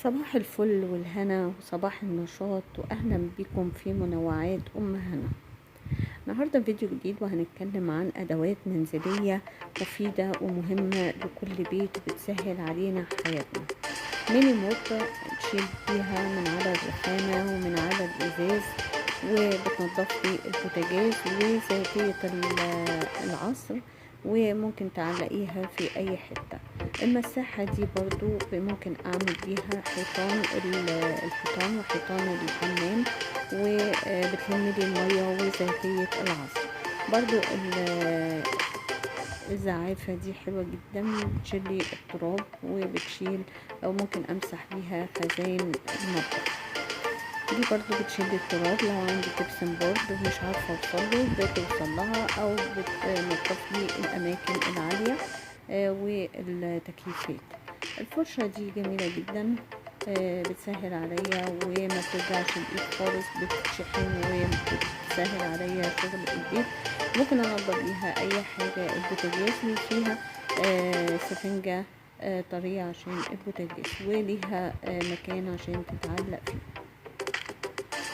صباح الفل والهنا وصباح النشاط واهلا بكم في منوعات هنا. النهارده فيديو جديد وهنتكلم عن ادوات منزليه مفيده ومهمه لكل بيت وبتسهل علينا حياتنا. ميني موب تشيل بيها من على الرخامه ومن على الازاز، وبتنضف لي البوتاجاز وزيتيه العصر، وممكن تعلقيها في اي حته. المساحة دي برضو ممكن اعمل بيها الحيطان وحيطان الحمام، وبتلم لي المية وزيتية العصر. برضو الزعافة دي حلوة جدا، بتشيل لي التراب وبتشيل او ممكن امسح بيها خزائن المطبخ. دي برضو بتشيل التراب لو عندي جبسن بورد ومش عارفة اوصله بتوصل لها، او بتنظف لي الاماكن العالية والتكييفات. الفرشة دي جميلة جدا، بتسهل عليا وما بتوجعش الايد خالص، بتشحن وبتسهل عليا شغل البيت. ممكن انضف بيها اي حاجة. البوتاجاز فيها سفنجة طرية عشان البوتاجاز، وليها مكان عشان تتعلق فيه.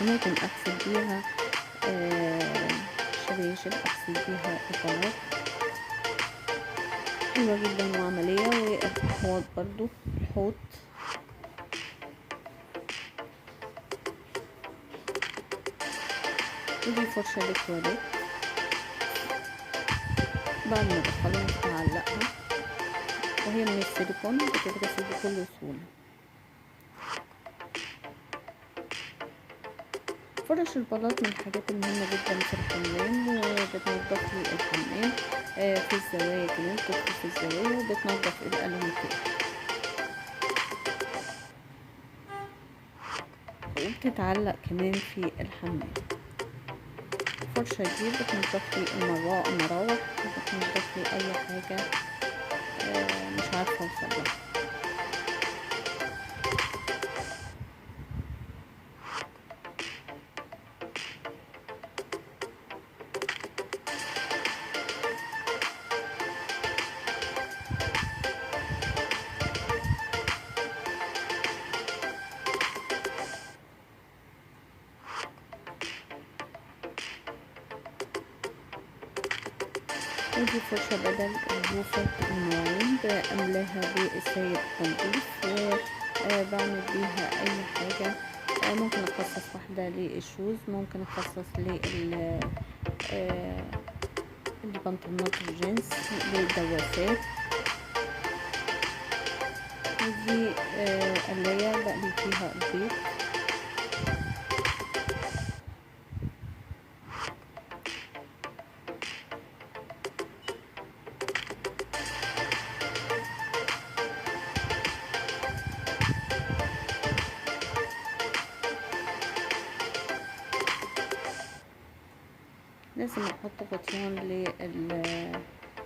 ممكن اغسل بيها شباشب، اغسل بيها البلاط. حلوة جدا وعملية. والحوض برضو، الحوض ودي فرشة للتواليت، بعد ما بخلص بعلقها، وهي من السيليكون بتتغسل بكل سهولة. فرش البلاط من الحاجات المهمة جدا في الحمام، وبتنضف لي الحمام في الزوايا كمان، بتدخل في الزوايا وبتنضف الألوميتات، وبتتعلق كمان في الحمام. الفرشة دي بتنضف لي المراوح، وبتنضف لي أي حاجة مش عارفة اوصلها. ودي فرشة بدل البوفة المواعين، بملاها بالسائل التنظيف، وبعمل بيها اي حاجة. ممكن اخصص واحدة للشوز، ممكن اخصص البنطلونات الجينز، للدواسات. ودي قلاية بقلي فيها البيض. لازم احط غطيان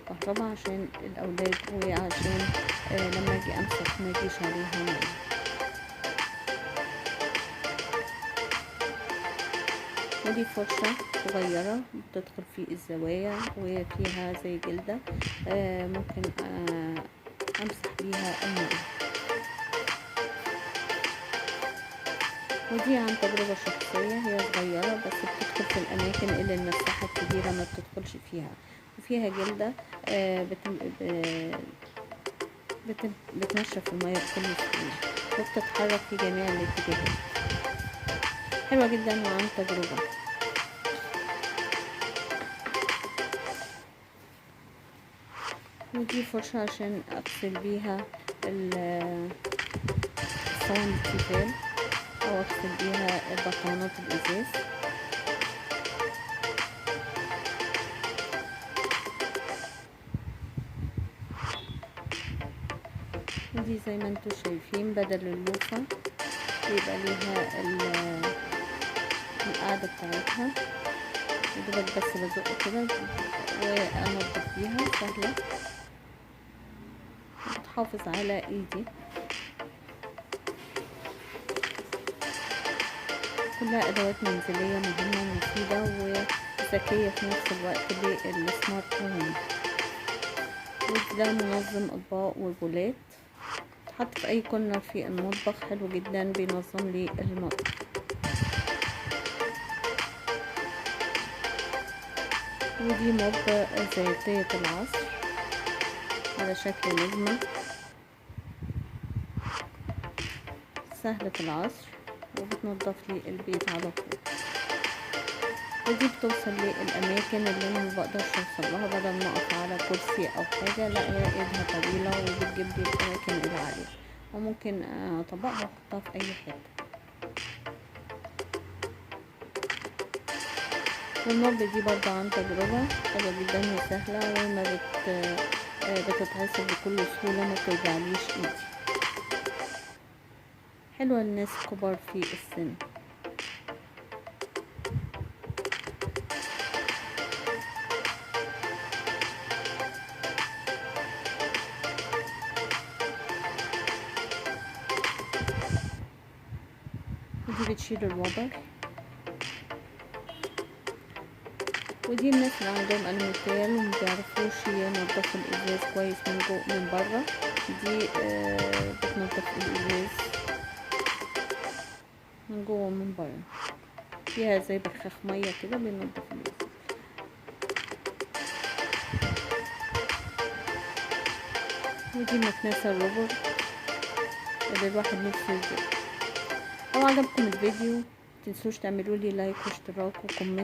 للكهرباء عشان الاولاد، وعشان لما اجي امسح ما يجيش عليها ميه. ودي فرشة صغيرة بتدخل في الزوايا وفيها زي جلدة، ممكن امسح بيها المية. ودي عن تجربة شخصية، هي صغيرة بس بتدخل في الأماكن اللي المساحة الكبيرة ما بتدخلش فيها، وفيها جلدة بتنشف المية بكل سهولة، وبتتحرك في جميع الاتجاهات. حلوة جدا وعن تجربة. ودي فرشة عشان أغسل بيها صواني التيفال، أو أغسل بيها برطمانات الإزاز. ودي زي ما انتوا شايفين بدل اللوفة بيبقى ليها القاعدة بتاعتها، يدوبك بس بزق كده وانضف بيها، سهلة وبتحافظ على ايدي. كلها ادوات منزلية مهمة ومفيدة وذكية في نفس الوقت للسمارت هوم. وده منظم اطباق وبولات، حط في اي كورنر في المطبخ، حلو جدا بينظم لي المطبخ. ودي موب زيتية العصر على شكل نجمة، سهلة العصر وبتنضف لي البيت على طول. ودي بتوصل للأماكن اللي أنا مبقدرش أوصلها، بدل ما أقف على كرسي أو حاجة، لا هي إيدها طويلة وبتجيب لي الأماكن العالية، وممكن أطبقها وأحطها في أي حتة. والموب دي برضه عن تجربة حلوة جدا وسهلة، وما بتتعصب بكل سهولة، ما بتوجعليش ايدي، حلوة للناس كبار في السن. ودي بتشيل الوبر. ودي الناس اللي عندهم ألموتيل ومبيعرفوش ينضفوا الإزاز كويس من جوه من برا، دي بتنضف الإزاز من جوه ومن برا، فيها زي بخاخ مية كده بينضف الإزاز. ودي مكنسة الروبوت اللي الواحد نفسه يجيبها. لو عجبكم الفيديو متنسوش تعملولي لايك واشتراك وكومنت.